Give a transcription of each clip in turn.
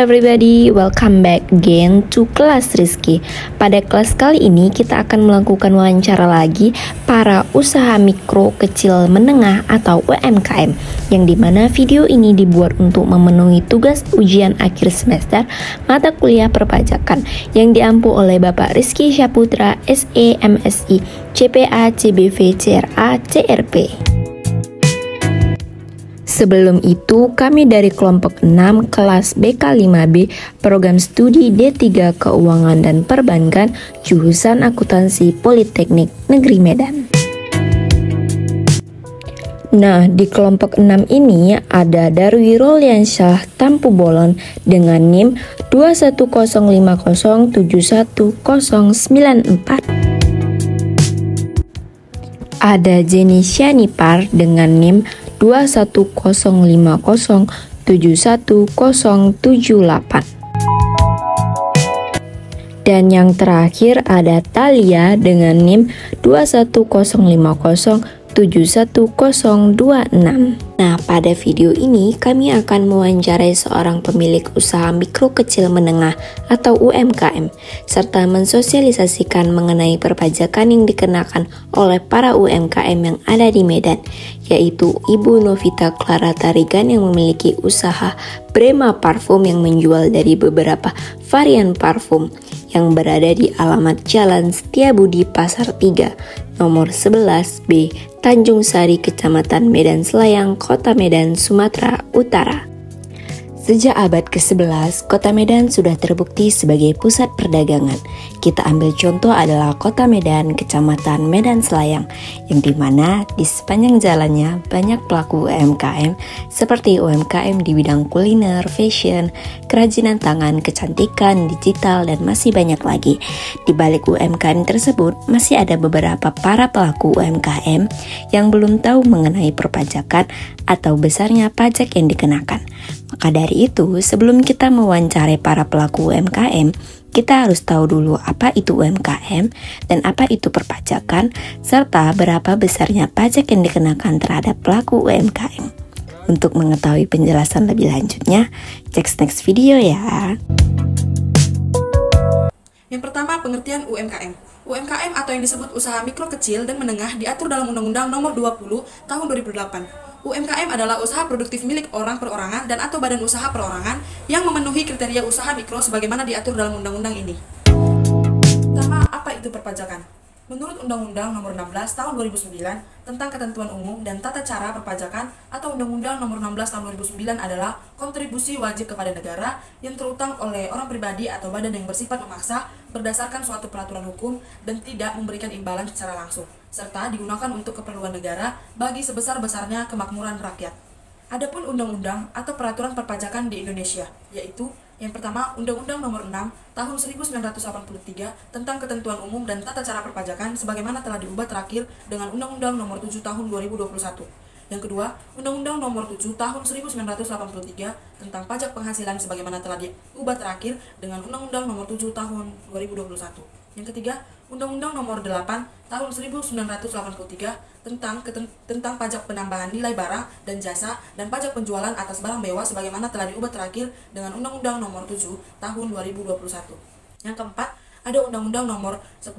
everybody, welcome back again to kelas Rizky. Pada kelas kali ini kita akan melakukan wawancara lagi para usaha mikro, kecil, menengah atau UMKM, yang dimana video ini dibuat untuk memenuhi tugas ujian akhir semester mata kuliah perpajakan yang diampu oleh Bapak Rizky Syaputra, SE, MSI, CPA, CBV, CRA, CRP. Sebelum itu, kami dari kelompok 6 kelas BK5B program studi D3 Keuangan dan Perbankan jurusan Akuntansi Politeknik Negeri Medan. Nah, di kelompok 6 ini ada Darwi Roliansyah Tampu Bolon dengan NIM 21050710094. Ada Jenny Syanipar dengan NIM 21050710078. Dan yang terakhir ada Talia dengan NIM 21050710026. Nah, pada video ini kami akan mewawancarai seorang pemilik usaha mikro kecil menengah atau UMKM, serta mensosialisasikan mengenai perpajakan yang dikenakan oleh para UMKM yang ada di Medan, yaitu Ibu Novita Clara Tarigan yang memiliki usaha Brema Parfum yang menjual dari beberapa varian parfum yang berada di alamat Jalan Setiabudi Pasar 3, nomor 11B, Tanjung Sari, Kecamatan Medan Selayang, Kota Medan, Sumatera Utara. Sejak abad ke-11, Kota Medan sudah terbukti sebagai pusat perdagangan. Kita ambil contoh adalah Kota Medan, Kecamatan Medan Selayang, yang dimana di sepanjang jalannya banyak pelaku UMKM seperti UMKM di bidang kuliner, fashion, kerajinan tangan, kecantikan, digital, dan masih banyak lagi. Di balik UMKM tersebut, masih ada beberapa para pelaku UMKM yang belum tahu mengenai perpajakan atau besarnya pajak yang dikenakan. Maka dari itu, sebelum kita mewawancarai para pelaku UMKM, kita harus tahu dulu apa itu UMKM dan apa itu perpajakan, serta berapa besarnya pajak yang dikenakan terhadap pelaku UMKM. Untuk mengetahui penjelasan lebih lanjutnya, cek next video ya. Yang pertama, pengertian UMKM. UMKM atau yang disebut usaha mikro kecil dan menengah diatur dalam Undang-Undang Nomor 20 Tahun 2008. UMKM adalah usaha produktif milik orang perorangan dan atau badan usaha perorangan yang memenuhi kriteria usaha mikro sebagaimana diatur dalam undang-undang ini. Pertama, apa itu perpajakan? Menurut Undang-Undang Nomor 16 Tahun 2009 tentang Ketentuan Umum dan Tata Cara Perpajakan atau Undang-Undang Nomor 16 Tahun 2009 adalah kontribusi wajib kepada negara yang terutang oleh orang pribadi atau badan yang bersifat memaksa berdasarkan suatu peraturan hukum dan tidak memberikan imbalan secara langsung, serta digunakan untuk keperluan negara bagi sebesar-besarnya kemakmuran rakyat. Adapun undang-undang atau peraturan perpajakan di Indonesia, yaitu yang pertama, Undang-Undang Nomor 6 Tahun 1983 tentang Ketentuan Umum dan Tata Cara Perpajakan sebagaimana telah diubah terakhir dengan Undang-Undang Nomor 7 Tahun 2021. Yang kedua, Undang-Undang Nomor 7 Tahun 1983 tentang Pajak Penghasilan sebagaimana telah diubah terakhir dengan Undang-Undang Nomor 7 Tahun 2021. Yang ketiga, Undang-Undang Nomor 8 Tahun 1983 tentang pajak penambahan nilai barang dan jasa dan pajak penjualan atas barang mewah sebagaimana telah diubah terakhir dengan Undang-Undang Nomor 7 Tahun 2021. Yang keempat, ada Undang-Undang Nomor 10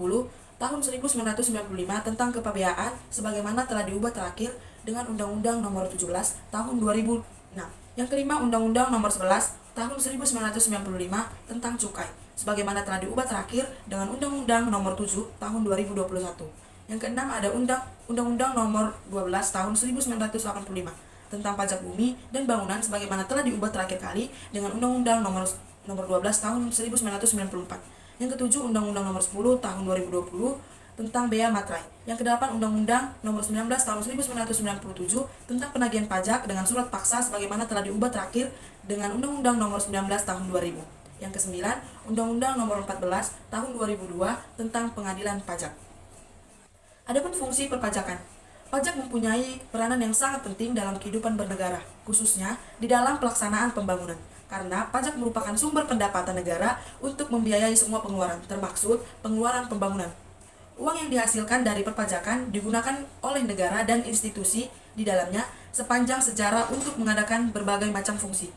Tahun 1995 tentang kepabeaan sebagaimana telah diubah terakhir dengan Undang-Undang Nomor 17 Tahun 2006. Yang kelima, Undang-Undang Nomor 11 Tahun 1995 tentang cukai sebagaimana telah diubah terakhir dengan Undang-Undang Nomor 7 Tahun 2021. Yang keenam, ada Undang-Undang Nomor 12 Tahun 1985 tentang pajak bumi dan bangunan sebagaimana telah diubah terakhir kali dengan Undang-Undang Nomor 12 Tahun 1994. Yang ketujuh, Undang-Undang Nomor 10 Tahun 2020 tentang bea materai. Yang kedelapan, Undang-Undang Nomor 19 Tahun 1997 tentang penagihan pajak dengan surat paksa sebagaimana telah diubah terakhir dengan Undang-Undang Nomor 19 Tahun 2000. Yang kesembilan, Undang-Undang Nomor 14 Tahun 2002 tentang pengadilan pajak. Adapun fungsi perpajakan. Pajak mempunyai peranan yang sangat penting dalam kehidupan bernegara, khususnya di dalam pelaksanaan pembangunan. Karena pajak merupakan sumber pendapatan negara untuk membiayai semua pengeluaran, termaksud pengeluaran pembangunan. Uang yang dihasilkan dari perpajakan digunakan oleh negara dan institusi di dalamnya sepanjang sejarah untuk mengadakan berbagai macam fungsi.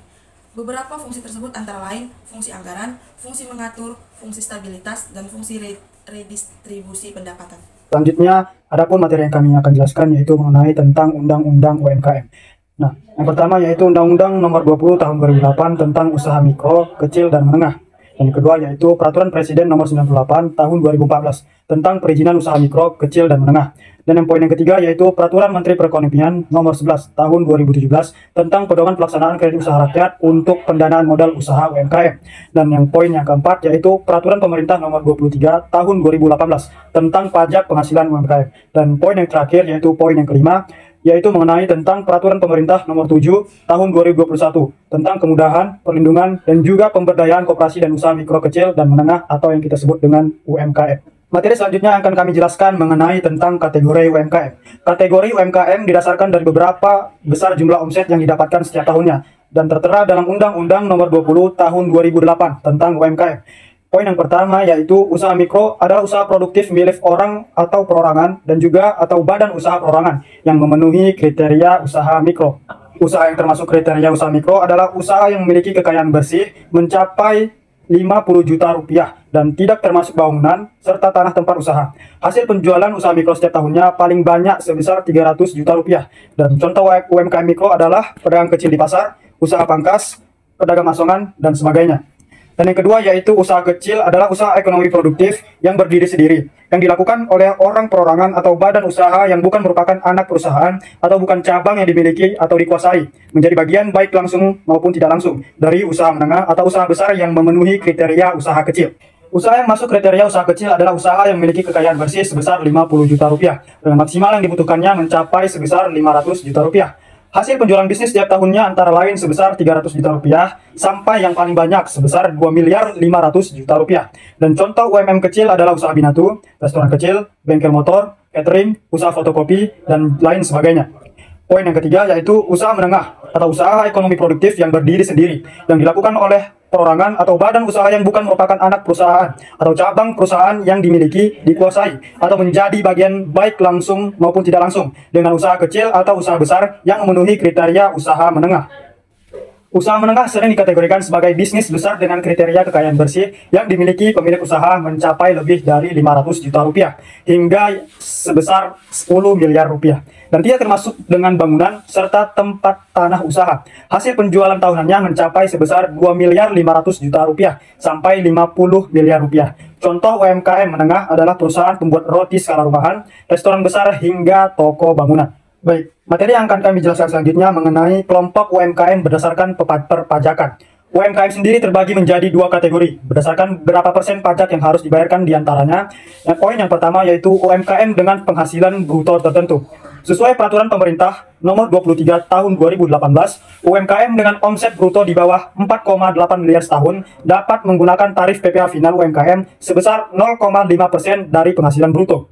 Beberapa fungsi tersebut antara lain fungsi anggaran, fungsi mengatur, fungsi stabilitas, dan fungsi redistribusi pendapatan. Selanjutnya, adapun materi yang kami akan jelaskan yaitu mengenai tentang Undang-Undang UMKM. Nah, yang pertama yaitu Undang-Undang Nomor 20 Tahun 2008 tentang Usaha Mikro, Kecil, dan Menengah. Dan yang kedua yaitu Peraturan Presiden Nomor 98 Tahun 2014 tentang Perizinan Usaha Mikro, Kecil, dan Menengah. Dan yang poin yang ketiga yaitu Peraturan Menteri Perekonomian Nomor 11 Tahun 2017 tentang pedoman pelaksanaan kredit usaha rakyat untuk pendanaan modal usaha UMKM. Dan yang poin yang keempat yaitu Peraturan Pemerintah Nomor 23 Tahun 2018 tentang pajak penghasilan UMKM. Dan poin yang terakhir yaitu poin yang kelima yaitu mengenai tentang Peraturan Pemerintah Nomor 7 Tahun 2021 tentang kemudahan, perlindungan, dan juga pemberdayaan koperasi dan usaha mikro, kecil, dan menengah atau yang kita sebut dengan UMKM. Materi selanjutnya akan kami jelaskan mengenai tentang kategori UMKM. Kategori UMKM didasarkan dari beberapa besar jumlah omset yang didapatkan setiap tahunnya dan tertera dalam Undang-Undang Nomor 20 Tahun 2008 tentang UMKM. Poin yang pertama yaitu usaha mikro adalah usaha produktif milik orang atau perorangan dan juga atau badan usaha perorangan yang memenuhi kriteria usaha mikro. Usaha yang termasuk kriteria usaha mikro adalah usaha yang memiliki kekayaan bersih mencapai 50 juta rupiah dan tidak termasuk bangunan serta tanah tempat usaha. Hasil penjualan usaha mikro setiap tahunnya paling banyak sebesar 300 juta rupiah. Dan contoh UMKM mikro adalah pedagang kecil di pasar, usaha pangkas, pedagang asongan, dan sebagainya. Dan yang kedua yaitu usaha kecil adalah usaha ekonomi produktif yang berdiri sendiri, yang dilakukan oleh orang perorangan atau badan usaha yang bukan merupakan anak perusahaan atau bukan cabang yang dimiliki atau dikuasai, menjadi bagian baik langsung maupun tidak langsung dari usaha menengah atau usaha besar yang memenuhi kriteria usaha kecil. Usaha yang masuk kriteria usaha kecil adalah usaha yang memiliki kekayaan bersih sebesar 50 juta rupiah, dan maksimal yang dibutuhkannya mencapai sebesar 500 juta rupiah. Hasil penjualan bisnis setiap tahunnya antara lain sebesar 300 juta rupiah sampai yang paling banyak sebesar 2 miliar 500 juta rupiah. Dan contoh UMM kecil adalah usaha binatu, restoran kecil, bengkel motor, catering, usaha fotokopi, dan lain sebagainya. Poin yang ketiga yaitu usaha menengah atau usaha ekonomi produktif yang berdiri sendiri yang dilakukan oleh perorangan atau badan usaha yang bukan merupakan anak perusahaan atau cabang perusahaan yang dimiliki, dikuasai, atau menjadi bagian baik langsung maupun tidak langsung dengan usaha kecil atau usaha besar yang memenuhi kriteria usaha menengah. Usaha menengah sering dikategorikan sebagai bisnis besar dengan kriteria kekayaan bersih yang dimiliki pemilik usaha mencapai lebih dari 500 juta rupiah hingga sebesar 10 miliar rupiah. Dan tidak termasuk dengan bangunan serta tempat tanah usaha. Hasil penjualan tahunannya mencapai sebesar 2 miliar 500 juta rupiah sampai 50 miliar rupiah. Contoh UMKM menengah adalah perusahaan pembuat roti skala rumahan, restoran besar hingga toko bangunan. Baik, materi yang akan kami jelaskan selanjutnya mengenai kelompok UMKM berdasarkan perpajakan. UMKM sendiri terbagi menjadi dua kategori berdasarkan berapa persen pajak yang harus dibayarkan diantaranya. Poin yang pertama yaitu UMKM dengan penghasilan bruto tertentu. Sesuai peraturan pemerintah nomor 23 tahun 2018, UMKM dengan omset bruto di bawah 4,8 miliar setahun dapat menggunakan tarif PPh final UMKM sebesar 0,5% dari penghasilan bruto.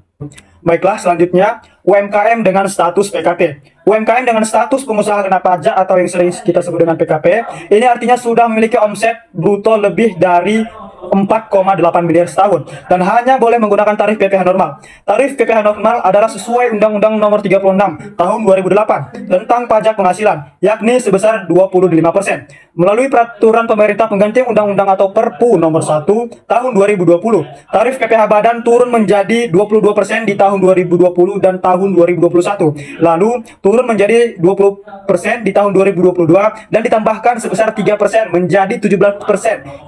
Baiklah, selanjutnya UMKM dengan status PKP. UMKM dengan status pengusaha kena pajak atau yang sering kita sebut dengan PKP, ini artinya sudah memiliki omset bruto lebih dari 4,8 miliar setahun dan hanya boleh menggunakan tarif PPh normal. Tarif PPh normal adalah sesuai Undang-Undang Nomor 36 Tahun 2008 tentang pajak penghasilan, yakni sebesar 25%. Melalui peraturan pemerintah pengganti undang-undang atau Perpu Nomor 1 Tahun 2020, tarif PPh badan turun menjadi 22% di tahun 2020 dan tahun 2021. Lalu turun menjadi 20% di tahun 2022 dan ditambahkan sebesar 3% menjadi 17%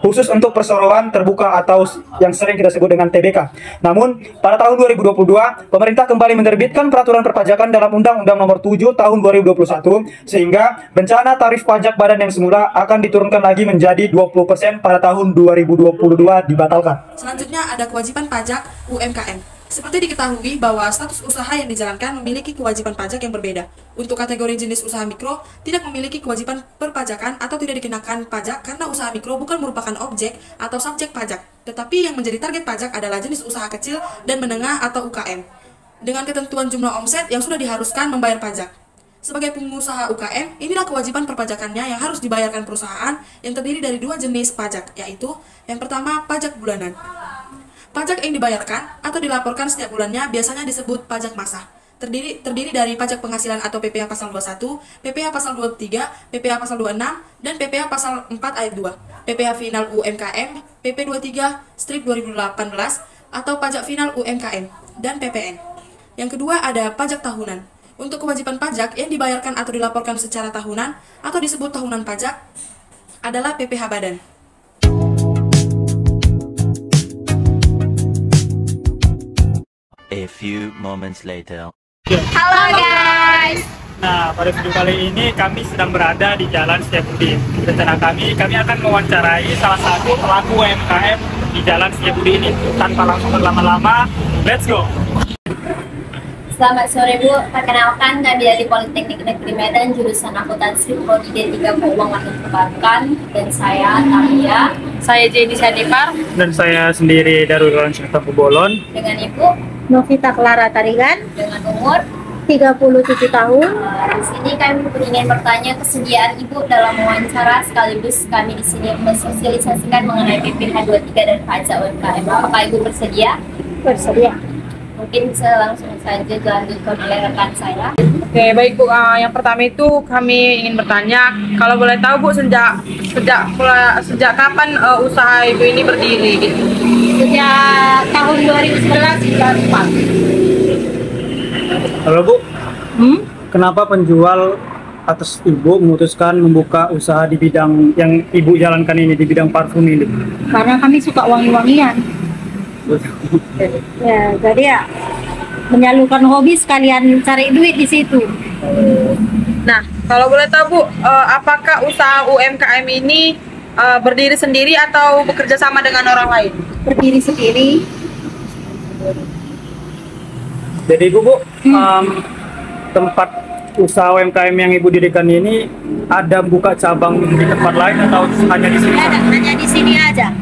khusus untuk perseroan terbuka atau yang sering kita sebut dengan TBK. Namun, pada tahun 2022, pemerintah kembali menerbitkan peraturan perpajakan dalam Undang-Undang Nomor 7 Tahun 2021 sehingga rencana tarif pajak badan yang semula akan diturunkan lagi menjadi 20% pada tahun 2022 dibatalkan. Selanjutnya ada kewajiban pajak UMKM. Seperti diketahui bahwa status usaha yang dijalankan memiliki kewajiban pajak yang berbeda. Untuk kategori jenis usaha mikro, tidak memiliki kewajiban perpajakan atau tidak dikenakan pajak karena usaha mikro bukan merupakan objek atau subjek pajak. Tetapi yang menjadi target pajak adalah jenis usaha kecil dan menengah atau UKM. Dengan ketentuan jumlah omset yang sudah diharuskan membayar pajak. Sebagai pengusaha UKM, inilah kewajiban perpajakannya yang harus dibayarkan perusahaan yang terdiri dari dua jenis pajak, yaitu yang pertama pajak bulanan. Pajak yang dibayarkan atau dilaporkan setiap bulannya biasanya disebut pajak massa. terdiri dari pajak penghasilan atau PPh pasal 21, PPh pasal 23, PPh pasal 26, dan PPh pasal 4 ayat 2, PPh final UMKM, PP 23 strip 2018 atau pajak final UMKM, dan PPN. Yang kedua ada pajak tahunan. Untuk kewajiban pajak yang dibayarkan atau dilaporkan secara tahunan atau disebut tahunan pajak adalah PPh badan. A few moments later. Halo guys. Nah, pada video kali ini kami sedang berada di Jalan Setiabudi. Rencana kami akan mewawancarai salah satu pelaku UMKM di Jalan Setiabudi ini. Tanpa langsung berlama-lama, let's go! Selamat sore Bu, perkenalkan kami dari Politeknik Negeri Medan jurusan Akuntansi Prodi D3 Keuangan dan Perbankan, dan saya Tamia. Saya Jenny Sanipar. Dan saya sendiri Darul Syarta Pubolon. Dengan Ibu Novita Clara Tarigan. dengan umur 37 tahun. Di sini kami ingin bertanya kesediaan Ibu dalam wawancara, sekaligus kami di sini mensosialisasikan mengenai PPh 23 dan pajak UMKM. Apakah Ibu bersedia? Bersedia. Mungkin bisa langsung saja dilanjutkan oleh rekan saya. Oke, baik Bu. Yang pertama itu kami ingin bertanya, kalau boleh tahu Bu, sejak kapan usaha Ibu ini berdiri gitu? Sejak tahun 2011 bulan 4. Halo Bu, kenapa penjual atas Ibu memutuskan membuka usaha di bidang yang Ibu jalankan ini, di bidang parfum ini? Karena kami suka wangi-wangian. Ya, jadi ya menyalurkan hobi sekalian cari duit di situ. Nah, kalau boleh tahu Bu, apakah usaha UMKM ini berdiri sendiri atau bekerja sama dengan orang lain? Berdiri sendiri. Jadi Bu, tempat usaha UMKM yang Ibu dirikan ini ada buka cabang di tempat lain atau hanya di sini? Ada, hanya di sini aja.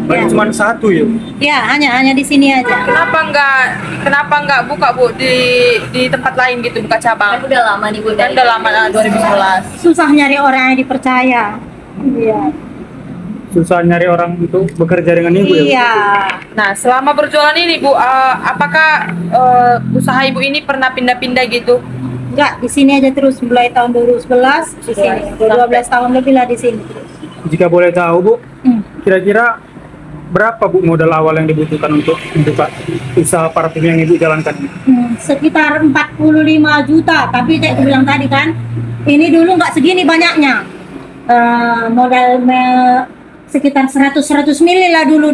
Berarti cuma satu ya? Ya, hanya di sini aja. Kenapa nggak buka Bu di tempat lain gitu, buka cabang? Kan udah lama nih Bu. Kan udah lama, 2011. Susah nyari orang yang dipercaya. Iya. Susah nyari orang untuk bekerja dengan Ibu ya? Iya. Nah, selama berjualan ini Bu, apakah usaha Ibu ini pernah pindah-pindah gitu? Enggak, di sini aja terus mulai tahun 2011 di sini. 12 tahun lebih lah di sini. Jika boleh tahu Bu, kira-kira berapa Bu modal awal yang dibutuhkan untuk membuka usaha parfum yang Ibu jalankan? Sekitar 45 juta, tapi kayak aku bilang tadi kan, ini dulu nggak segini banyaknya. Modal sekitar 100 mili lah dulu.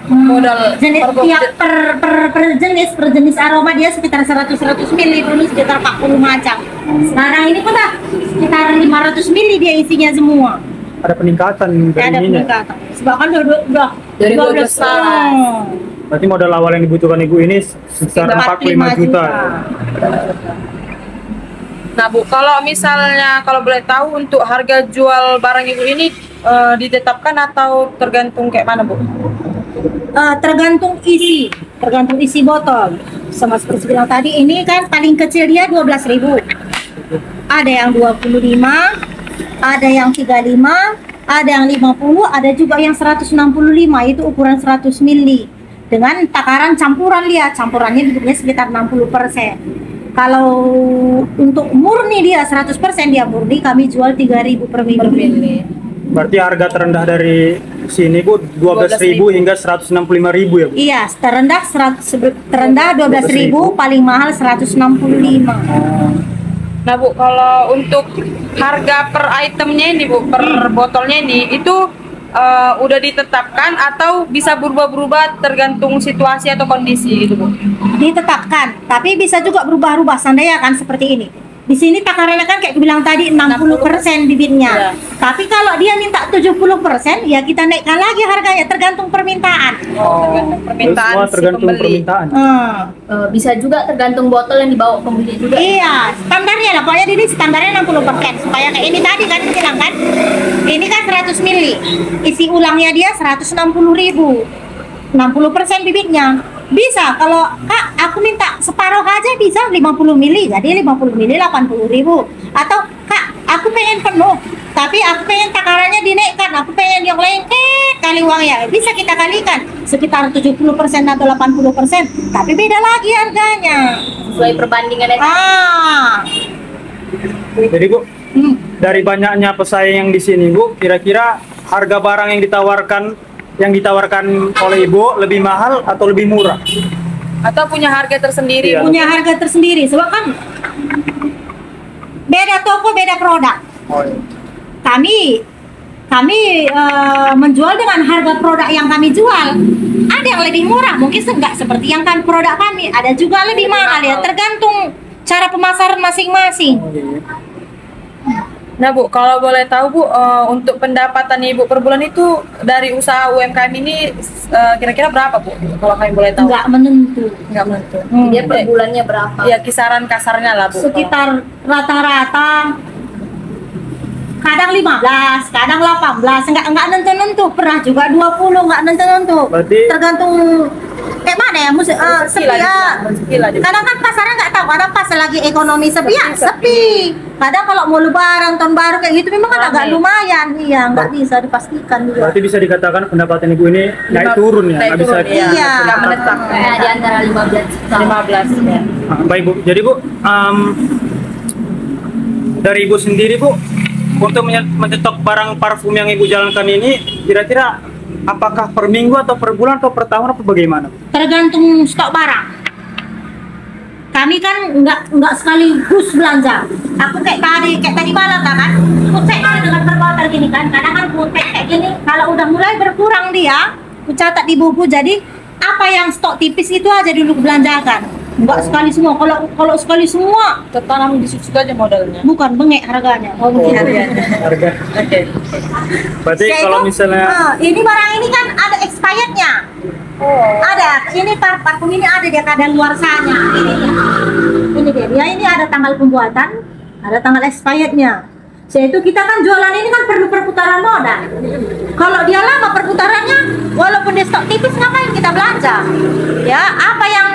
Modal jenis tiap per jenis aroma dia sekitar 100 mili, dulu sekitar 40 macam. Sekarang ini pun dah sekitar 500 mili dia isinya semua. Ada peningkatan dari Ada ininya? peningkatan. Sebab kan udah 2012. Berarti modal awal yang dibutuhkan Ibu ini sekitar 45 juta. Nah Bu, kalau misalnya kalau boleh tahu untuk harga jual barang Ibu ini ditetapkan atau tergantung kayak mana Bu? Tergantung isi botol. Sama seperti bilang tadi, ini kan paling kecil dia 12.000. Ada yang 25, ada yang 35, ada yang 50, ada juga yang 165, itu ukuran 100 mili. Dengan takaran campuran dia, campurannya bentuknya sekitar 60%. Kalau untuk murni dia 100% dia murni, kami jual 3.000 per mili. Berarti harga terendah dari sini Bu 12.000 hingga 165.000 ya Bu? Iya, terendah 12.000, paling mahal 165. Nah Bu, kalau untuk harga per itemnya ini Bu, per botolnya ini, itu udah ditetapkan atau bisa berubah-berubah tergantung situasi atau kondisi gitu Bu? Ditetapkan, tapi bisa juga berubah-ubah, seandainya kan seperti ini. Di sini takarannya kan kayak bilang tadi 60% bibitnya. Tapi kalau dia minta 70%, ya kita naikkan lagi harganya tergantung permintaan. Tergantung permintaan Semua tergantung permintaan. Bisa juga tergantung botol yang dibawa pembeli juga. Iya, standarnya lah. Pokoknya ini standarnya 60%. Supaya kayak ini tadi kan bilang kan, ini kan 100 mili. Isi ulangnya dia 160.000. 60% bibitnya. Bisa, kalau Kak aku minta separuh aja bisa 50 mili, jadi 50 mili 80.000. Atau Kak aku pengen penuh, Tapi aku pengen takarannya dinaikkan, aku pengen yang lengket kali uangnya. Bisa kita kalikan sekitar 70% atau 80%, tapi beda lagi harganya. Sesuai perbandingan itu. Jadi Bu, dari banyaknya pesaing yang di sini Bu, kira-kira harga barang yang ditawarkan oleh Ibu lebih mahal atau lebih murah? Atau punya harga tersendiri? Iya. Punya harga tersendiri, sebab kan beda toko, beda produk. Oh, iya. Kami menjual dengan harga produk yang kami jual. Ada yang lebih murah, mungkin enggak seperti yang kan produk kami. Ada juga lebih mahal ya, tergantung cara pemasaran masing-masing. Nah Bu, kalau boleh tahu Bu, untuk pendapatan Ibu per bulan itu dari usaha UMKM ini kira-kira berapa Bu? Kalau kami boleh tahu? Enggak menentu. Nggak menentu. Dia per bulannya berapa? Ya kisaran kasarnya lah Bu. Sekitar rata-rata kadang 15, kadang 18, enggak nentu-nentu, pernah juga 20, enggak nentu-nentu. Berarti- tergantung kayak mana ya, sepi ya. Kadang kan pasarnya nggak tahu, kadang pas lagi ekonomi sepi ya sepi. Kadang kalau mau lebaran, tahun baru kayak gitu memang kan agak lumayan, iya, nggak bisa dipastikan juga. Berarti bisa dikatakan pendapatan Ibu ini naik turun ya? Nggak bisa. Iya. Nggak menetap. Kayak di antara 15 juta. 15 ya. Baik Bu, jadi Bu, dari Ibu sendiri Bu, untuk mencetok barang parfum yang Ibu jalankan ini, kira-kira apakah per minggu atau per bulan atau per tahun atau bagaimana? Tergantung stok barang. Kami kan nggak sekaligus belanja. Aku kayak tadi malam kan, kucek dengan terbatar gini kan. Kadang kan kucek kayak gini, kalau udah mulai berkurang dia, ku catat di buku. Jadi apa yang stok tipis itu aja dulu belanjakan. Nggak sekali semua. Kalau sekali semua, Tertanam di situ aja modalnya. bukan bengek harganya. Oh, Harga. Oke. Berarti Ya kalau itu, misalnya ini barang ini kan ada expirednya. Ada, ini parfum ini ada dia kadaluarsanya. Ini dia, ini ada tanggal pembuatan, ada tanggal expirednya. Yaitu kita kan jualan ini kan perlu perputaran modal. Kalau dia lama perputarannya, walaupun dia stok tipis ngapain kita belanja? Ya, apa yang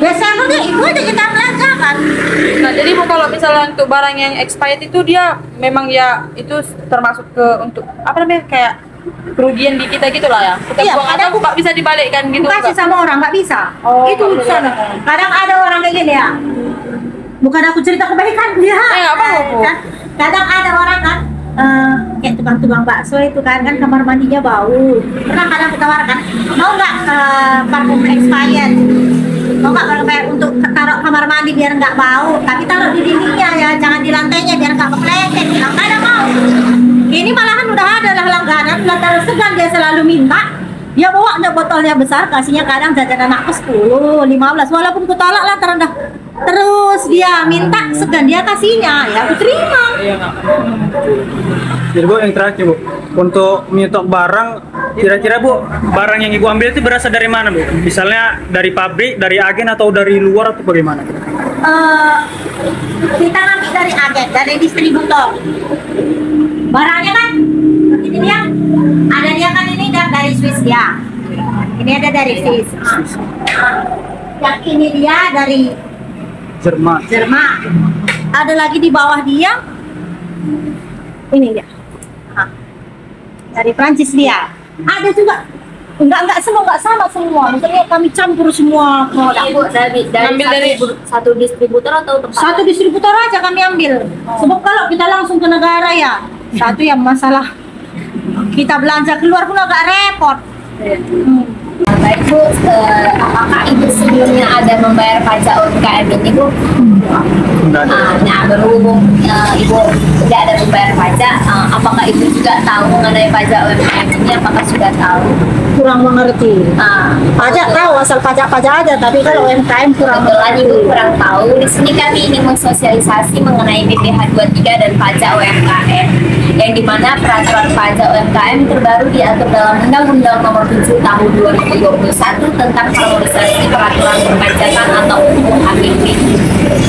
biasanya dia itu aja kita belanjakan. Nah, jadi Bu, kalau misalnya untuk barang yang expired itu dia memang ya itu termasuk ke untuk apa namanya kayak kerugian di kita gitu lah ya. Kita Iya, buang kadang atau nggak bisa dibalikkan gitu. Kasih nggak? sama orang nggak bisa. Oh, Itu nggak boleh. sana. Kadang ada orang kayak gini ya. Bukan aku cerita kebaikan dia. nggak apa-apa, Bu. Kadang ada orang kan kayak tukang-tukang bakso itu kan kamar mandinya bau. Pernah kadang ketawarkan, mau nggak parfum expired? Mau nggak kayak untuk taruh kamar mandi biar nggak bau? Tapi taruh di dindingnya ya, jangan di lantainya biar nggak kepleset. Bilang nggak ada mau. Ini malahan udah ada lah langganan, udah taruh segan dia selalu minta. Dia bawa botolnya besar, kasihnya kadang jajan anakku 10, 15. Walaupun ku tolak lah terendah. Terus dia minta segan dia kasihnya, ya aku terima. jadi Bu, yang terakhir Bu, untuk menyetok barang, kira-kira Bu, barang yang Ibu ambil itu berasal dari mana Bu? Misalnya dari pabrik, dari agen atau dari luar atau bagaimana? Kita ngambil dari agen, dari distributor. Barangnya kan ini dia, ada dia kan ini dari Swiss ya. Ini ada dari Swiss. Yang ini dia dari Jerman. Ada lagi di bawah dia. Ini dia. Dari Prancis dia. Ada juga. Enggak sama semua. Maksudnya kami campur semua produk. Ibu dari Ambil dari- satu distributor atau tempat? Satu distributor aja kami ambil. Sebab kalau kita langsung ke negara ya, satu yang masalah kita belanja keluar pun agak repot. Baik Bu, apakah Ibu sebelumnya ada membayar pajak UMKM ini Bu? Enggak ada. Nah, berhubung Ibu tidak ada membayar pajak, apakah Ibu juga tahu mengenai pajak UMKM ini? Apakah sudah tahu? Kurang mengerti. Pajak tahu asal pajak-pajak aja, tapi kalau UMKM kurang Kebetulan Ibu mengerti. kurang tahu. Di sini kami ingin mensosialisasi mengenai PPh 23 dan pajak UMKM, yang dimana peraturan pajak UMKM terbaru diatur dalam Undang-Undang Nomor 7 Tahun 2021 tentang harmonisasi peraturan perpajakan atau UHPP.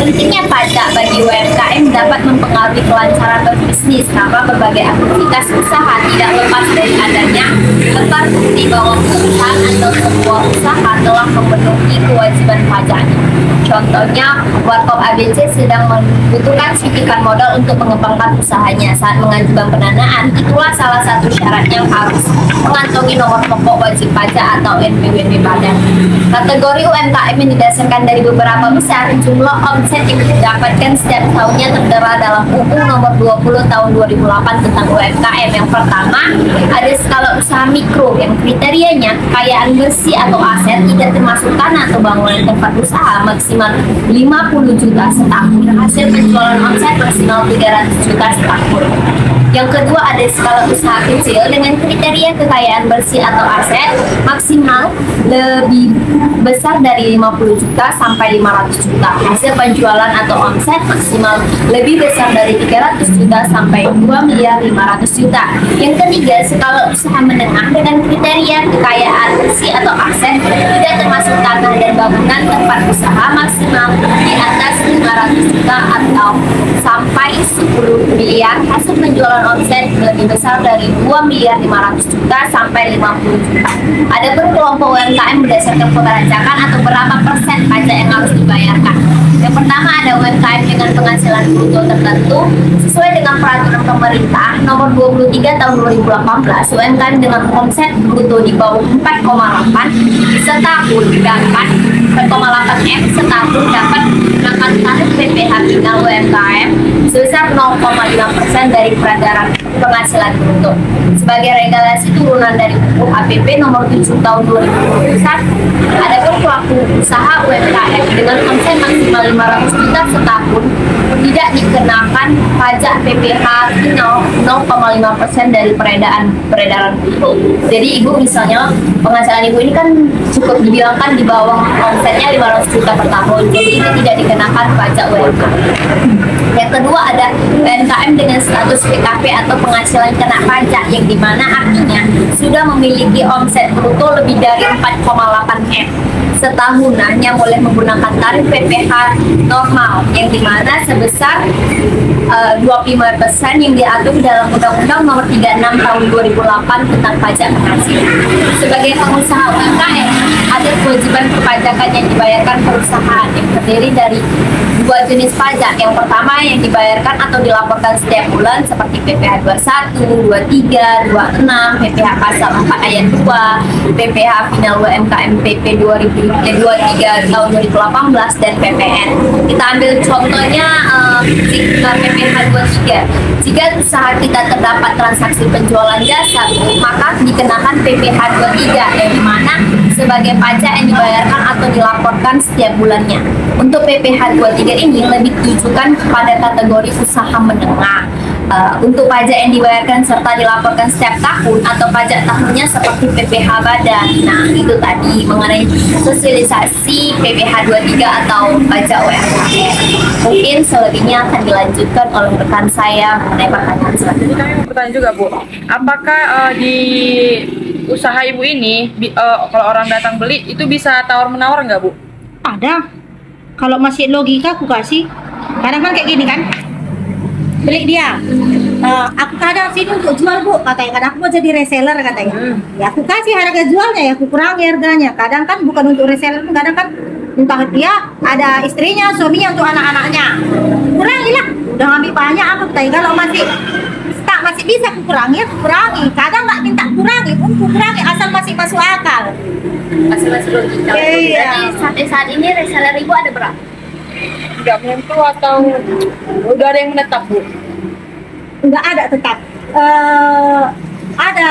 Pentingnya pajak bagi UMKM dapat mempengaruhi kelancaran berbisnis karena berbagai aktivitas usaha tidak lepas dari adanya lembar bukti bahwa perusahaan atau sebuah usaha telah memenuhi kewajiban pajaknya. Contohnya, Warkop ABC sedang membutuhkan suntikan modal untuk mengembangkan usahanya. Saat mengajukan pendanaan, itulah salah satu syarat yang harus mengantongi nomor pokok wajib pajak atau NPWP badan. Kategori UMKM yang didasarkan dari beberapa besar jumlah omset yang didapatkan setiap tahunnya tertera dalam UU nomor 20 tahun 2008 tentang UMKM. Yang pertama, ada skala usaha mikro yang kriterianya kekayaan bersih atau aset tidak termasuk tanah atau bangunan tempat usaha maksimal 50 juta setahun. Hasil penjualan omset maksimal 300 juta setahun. Yang kedua, ada skala usaha kecil dengan kriteria kekayaan bersih atau aset maksimal lebih besar dari 50 juta sampai 500 juta. Hasil penjualan atau omset maksimal lebih besar dari 300 juta sampai 2.500.000.000 juta. Yang ketiga, skala usaha menengah dengan kriteria kekayaan bersih atau aset tidak termasuk tanah dan bangunan tempat usaha maksimal di atas 500 juta atau sampai 10 miliar. Hasil penjualan omset lebih besar dari 2.500.000.000 sampai 50 juta. Adapun kelompok UMKM berdasarkan pembajakan atau berapa persen pajak yang harus dibayarkan. Yang pertama, ada UMKM dengan penghasilan bruto tertentu sesuai dengan peraturan pemerintah nomor 23 tahun 2018. UMKM dengan omset bruto di bawah 4,8 setahun dapat 4,8 M setahun dapat menggunakan tarif PPh final UMKM sebesar 0,5% dari peredaran penghasilan bruto. Sebagai regulasi turunan dari UU APP nomor 7 tahun 2021, adapun pelaku usaha UMKM dengan omset maksimal 500 juta setahun tidak dikenakan pajak PPh final 0,5% dari peredaran bruto. Jadi ibu misalnya penghasilan ibu ini kan cukup dibilangkan di bawah omsetnya 500 juta per tahun, jadi ini tidak dikenakan pajak UMKM. Yang kedua, ada UMKM dengan status PKP atau penghasilan kena pajak, yang dimana artinya sudah memiliki omset bruto lebih dari 4,8 M setahun, hanya boleh menggunakan tarif PPh normal yang dimana sebesar 25% yang diatur dalam Undang-Undang Nomor 36 Tahun 2008 tentang pajak penghasilan. Sebagai pengusaha UMKM, ada kewajiban perpajakan yang dibayarkan perusahaan yang terdiri dari dua jenis pajak. Yang pertama yang dibayarkan atau dilaporkan setiap bulan seperti PPh 21, 23, 26, PPh pasal 4 ayat 2, PPh final UMKM PP 23 tahun 2018 dan PPN. Kita ambil contohnya jika PPh 23. Jika usaha kita terdapat transaksi penjualan jasa, maka dikenakan PPh 23 yang dimana sebagai pajak yang dibayarkan atau dilaporkan setiap bulannya. Untuk PPh 23 ini lebih ditujukan kepada kategori usaha menengah. Untuk pajak yang dibayarkan serta dilaporkan setiap tahun atau pajak tahunnya seperti PPh badan. Nah, itu tadi mengenai sosialisasi PPh 23 atau pajak UMKM. Mungkin selebihnya akan dilanjutkan oleh rekan saya mengenai pertanyaan selanjutnya. Kami mau bertanya juga, Bu. Apakah di usaha ibu ini kalau orang datang beli itu bisa tawar-menawar nggak, Bu? Ada. Kalau masih logika aku kasih. Kadang kan kayak gini kan. Beli dia. Aku kadang sini untuk jual, Bu, katanya. Kadang aku mau jadi reseller katanya. Ya aku kasih harga jualnya, ya aku kurangi harganya. Kadang kan bukan untuk reseller, kadang kan entah dia ada istrinya, suaminya, untuk anak-anaknya. Kurangilah. Udah ngambil banyak aku katanya. Kalau masih bisa aku kurangi, aku kurangi. Kadang nggak minta kurangi pun aku kurangi asal masih masuk akal. Masih logika. Iya. Jadi sampai saat ini reseller ibu ada berapa? Nggak menentu atau udah ada yang menetap, Bu? Nggak ada tetap. Ada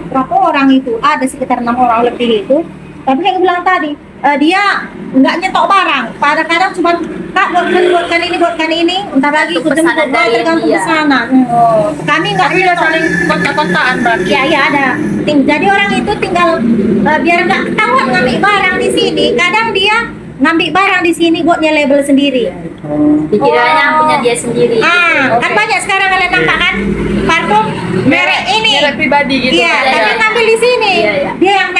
berapa orang itu? Ada sekitar 6 orang lebih itu. Tapi yang bilang tadi, dia nggak nyetok barang. Pada kadang cuma Kak buatkan ini, entar lagi ikut jemput, tergantung pesanan. Kami nggak saling kontak-kontakan berarti. Ya ada. Jadi orang itu tinggal biar nggak ketahuan ngambil barang di sini. Kadang dia ngambil barang di sini buatnya label sendiri. Dikiranya punya dia sendiri. Kan banyak sekarang kalian nampak kan parfum merek ini. Merek pribadi gitu. Iya, tapi ngambil di sini. Iya. Dia yang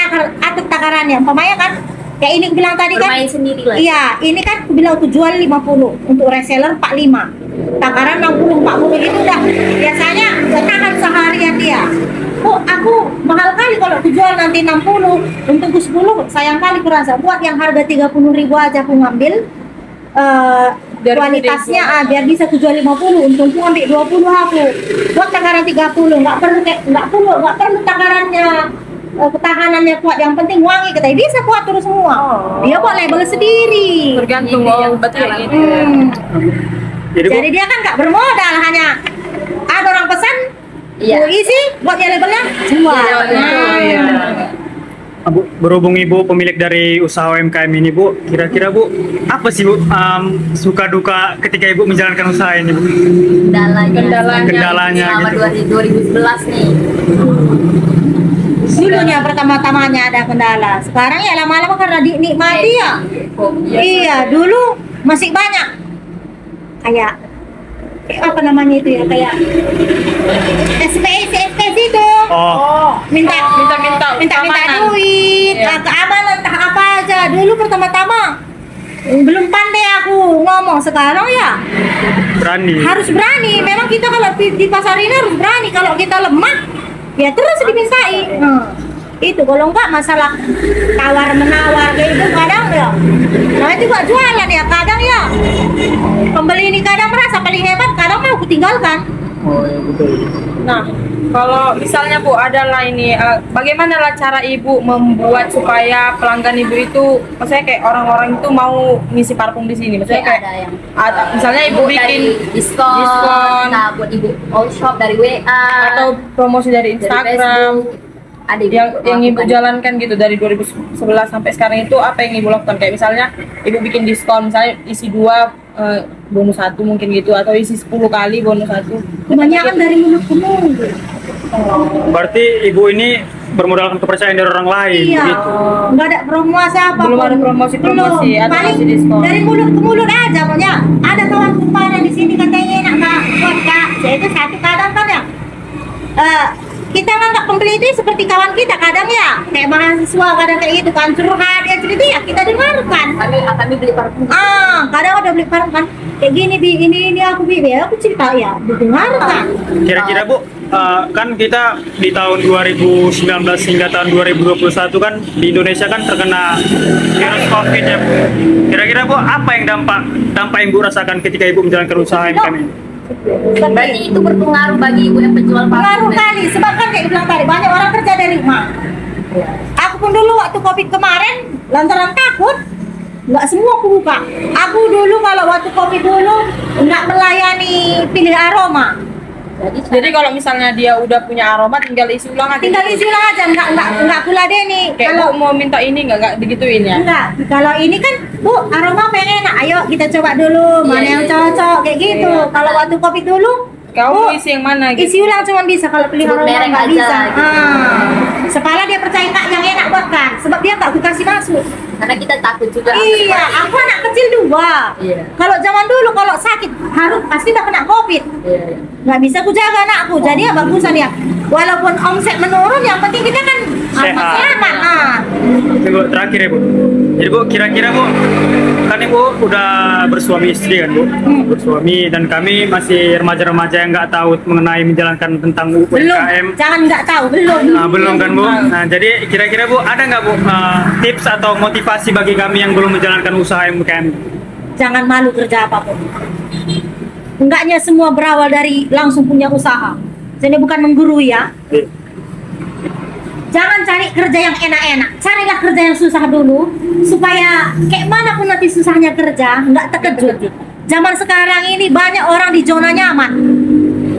atur takarannya. Umpamanya kan Kayak ini aku bilang tadi kan. Bermain sendiri lah. Iya, ini kan aku bilang aku jual 50, untuk reseller 45. Takaran 60 40 itu udah biasanya tahan seharian dia. Kok aku mahal kali kalau aku jual nanti 60, untuk 10 sayang kali kurasa. Buat yang harga 30.000 aja aku ngambil kualitasnya biar bisa aku jual 50, untung aku ambil 20 aku. Buat takaran 30, nggak perlu takarannya ketahanannya kuat, yang penting wangi, kita bisa kuat terus semua. Dia buat label sendiri. Tergantung betul gitu. Jadi dia kan nggak bermodal, hanya ada orang pesan, Bu isi buat dia labelnya jual. Bu, berhubung Ibu pemilik dari usaha UMKM ini Bu, kira-kira Bu, apa sih Bu suka duka ketika Ibu menjalankan usaha ini Bu? Kendalanya selama gitu. 2011 nih. Dulunya pertama-tamanya ada kendala, sekarang ya lama-lama karena dinikmati ya. Iya, dulu masih banyak kayak apa namanya itu ya, kayak SPS itu minta duit, keamanan entah apa aja. Dulu pertama-tama belum pandai aku ngomong, sekarang ya harus berani. Memang kita kalau di pasar ini harus berani, kalau kita lemah ya terus dimintai. Itu kalau enggak masalah tawar menawar kayak itu kadang ya. Nah itu juga jualan ya, kadang ya pembeli ini kadang merasa paling hebat, kadang mau aku tinggalkan. Nah, kalau misalnya Bu adalah ini, bagaimana lah cara Ibu membuat supaya pelanggan Ibu itu, maksudnya kayak orang-orang itu mau ngisi parfum di sini, maksudnya kayak ada misalnya Ibu bikin diskon, nah buat Ibu all shop dari WA atau promosi dari Instagram. Ada yang Ibu jalankan gitu dari 2011 sampai sekarang itu apa yang Ibu lakukan? Kayak misalnya Ibu bikin diskon, misalnya isi 2 bonus 1 mungkin gitu, atau isi 10 kali bonus 1. Kebanyakan dari mulut ke mulut. Berarti Ibu ini bermodalkan kepercayaan dari orang lain gitu. Nggak ada promosi apa. Belum ada promosi atau kasih diskon. Dari mulut ke mulut aja pokoknya. Ada kawan kemarin di sini katanya enak Kak, buat Kak. Saya itu satu kadang kan ya. Kita nganggap pembeli itu seperti kawan kita kadang ya, kayak mahasiswa kadang kayak gitu kan, curhat dia cerita ya kita dengarkan. Kami beli parfum. Kadang udah beli parfum kan, kayak gini ini aku beli ya, aku cerita ya, didengarkan. Kira-kira Bu, kan kita di tahun 2019 hingga tahun 2021 kan di Indonesia kan terkena virus COVID ya Bu. Kira-kira Bu, apa yang dampak yang Bu rasakan ketika Ibu menjalankan usaha UMKM ini? Berarti itu berpengaruh bagi Ibu yang penjual parfum. Pengaruh kali, sebab kan kayak bilang tadi banyak orang kerja dari rumah. Aku pun dulu waktu COVID kemarin lantaran takut, nggak semua aku buka. Aku dulu kalau waktu COVID dulu nggak melayani pilih aroma. Jadi kalau misalnya dia udah punya aroma tinggal isi ulang aja. Tinggal isi ulang aja, nggak pula Deni. Kalau mau minta ini nggak digituin ya? Enggak, kalau ini kan Bu, aroma apa yang enak? Ayo kita coba dulu, mana yang cocok kayak gitu. Kalau waktu COVID dulu, kamu isi yang mana gitu? Isi ulang cuma bisa, kalau pilih aroma nggak bisa. Sepala dia percaya Kak yang enak buat kan, sebab dia nggak aku kasih masuk. Karena kita takut juga. Iya, aku anak kecil 2. Kalau zaman dulu kalau sakit harus pasti udah kena COVID. Nggak bisa aku jaga anakku, jadi ya bagusan ya. Walaupun omset menurun, yang penting kita kan selamat. Bu, terakhir ya Bu. Jadi Bu, kira-kira Bu, kan Ibu udah bersuami istri kan Bu, bersuami, dan kami masih remaja-remaja yang nggak tahu mengenai menjalankan tentang UMKM. Jangan nggak tahu, belum. Belum kan Bu. Nah jadi kira-kira Bu ada nggak Bu tips atau motivasi bagi kami yang belum menjalankan usaha UMKM? Jangan malu kerja apapun. Enggaknya semua berawal dari langsung punya usaha. Jadi bukan menggurui ya. Jangan cari kerja yang enak-enak, carilah kerja yang susah dulu, supaya kayak mana pun nanti susahnya kerja, nggak terkejut. Zaman sekarang ini banyak orang di zona nyaman,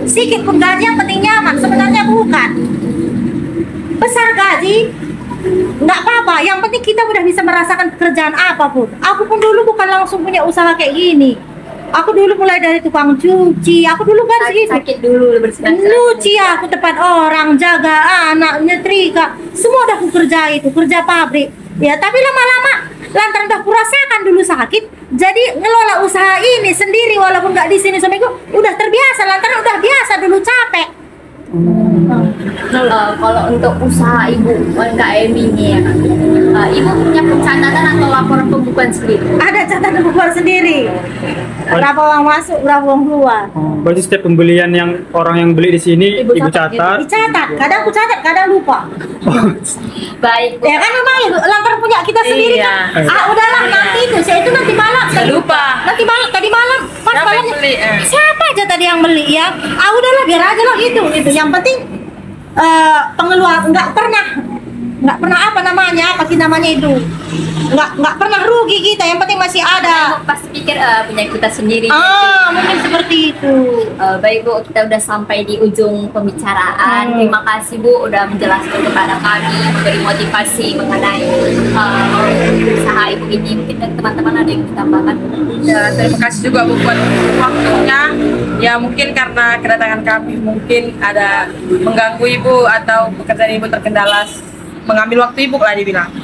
sedikit pun gaji yang penting nyaman, sebenarnya bukan. Besar gaji, nggak apa-apa, yang penting kita udah bisa merasakan pekerjaan apapun. Aku pun dulu bukan langsung punya usaha kayak gini. Aku dulu mulai dari tukang cuci, aku dulu kan sakit dulu nyuci, aku tempat orang, jaga anak, nyetrika, semua udah aku kerja itu, kerja pabrik. Ya tapi lama-lama lantaran udah kurasakan dulu sakit, jadi ngelola usaha ini sendiri walaupun nggak di sini suamiku udah terbiasa, lantaran udah biasa dulu capek. Kalau untuk usaha ibu UMKM ini ya, ibu punya pencatatan atau laporan pembukuan sendiri? Ada catatan pembukuan sendiri. Berapa uang masuk, berapa uang keluar. Berarti setiap pembelian yang orang yang beli di sini ibu catat. Dicatat, kadang aku catat, kadang lupa. Baik, Ya kan memang lantaran punya kita sendiri kan. Udahlah nanti itu, saya itu nanti malam. Lupa. Nanti malam, tadi malam pas Siapa yang malamnya. beli? Siapa aja tadi yang beli ya? Udahlah biar aja lah gitu. Yang penting pengeluaran nggak pernah apa namanya itu nggak pernah rugi kita, yang penting masih ada. Ibu pasti pikir punya kita sendiri. Mungkin seperti itu. Baik Bu, kita udah sampai di ujung pembicaraan. Terima kasih Bu udah menjelaskan kepada kami, memberi motivasi mengenai usaha ibu ini. Mungkin dari teman-teman ada yang ditambahkan? Ya, terima kasih juga Bu buat waktunya. Ya mungkin karena kedatangan kami mungkin ada mengganggu ibu atau pekerjaan ibu terkendala, mengambil waktu ibu lah dibilang.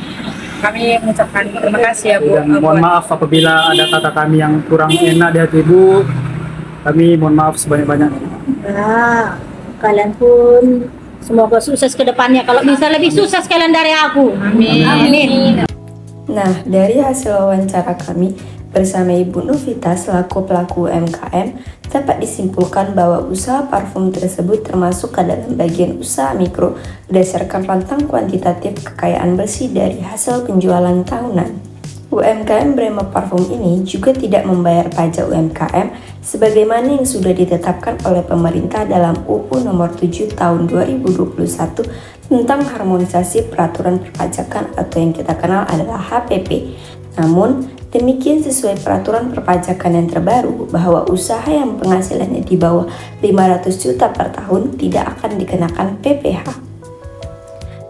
Kami mengucapkan terima kasih ya Bu. Dan mohon maaf apabila ada kata kami yang kurang enak di hati ibu. Kami mohon maaf sebanyak-banyaknya. Nah, kalian pun semoga sukses ke depannya. Kalau bisa lebih sukses kalian dari aku. Amin. Amin. Nah, dari hasil wawancara kami bersama Ibu Novita selaku pelaku UMKM, dapat disimpulkan bahwa usaha parfum tersebut termasuk ke dalam bagian usaha mikro berdasarkan rentang kuantitatif kekayaan bersih dari hasil penjualan tahunan. UMKM Brema Parfum ini juga tidak membayar pajak UMKM sebagaimana yang sudah ditetapkan oleh pemerintah dalam UU Nomor 7 Tahun 2021 tentang harmonisasi peraturan perpajakan atau yang kita kenal adalah HPP. Namun, demikian sesuai peraturan perpajakan yang terbaru bahwa usaha yang penghasilannya di bawah 500 juta per tahun tidak akan dikenakan PPh.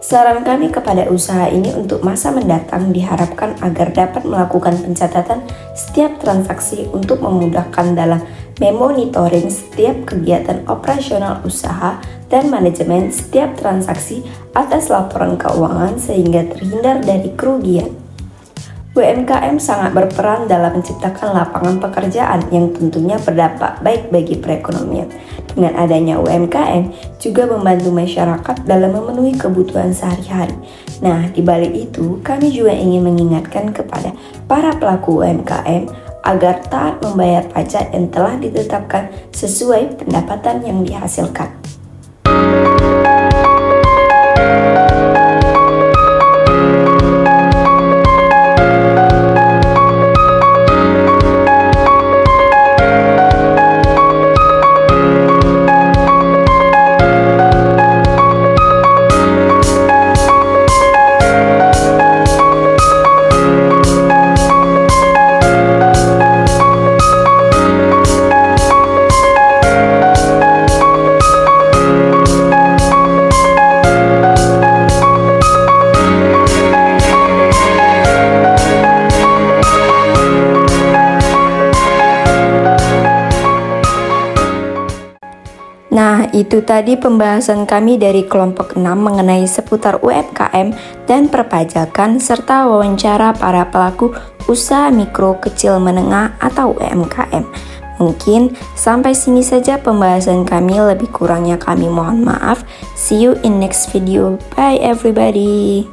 Saran kami kepada usaha ini untuk masa mendatang diharapkan agar dapat melakukan pencatatan setiap transaksi untuk memudahkan dalam memonitoring setiap kegiatan operasional usaha dan manajemen setiap transaksi atas laporan keuangan sehingga terhindar dari kerugian. UMKM sangat berperan dalam menciptakan lapangan pekerjaan yang tentunya berdampak baik bagi perekonomian. Dengan adanya UMKM juga membantu masyarakat dalam memenuhi kebutuhan sehari-hari. Nah, di balik itu kami juga ingin mengingatkan kepada para pelaku UMKM agar taat membayar pajak yang telah ditetapkan sesuai pendapatan yang dihasilkan. Nah, itu tadi pembahasan kami dari kelompok 6 mengenai seputar UMKM dan perpajakan serta wawancara para pelaku usaha mikro kecil menengah atau UMKM. Mungkin sampai sini saja pembahasan kami, lebih kurangnya kami mohon maaf. See you in next video. Bye everybody.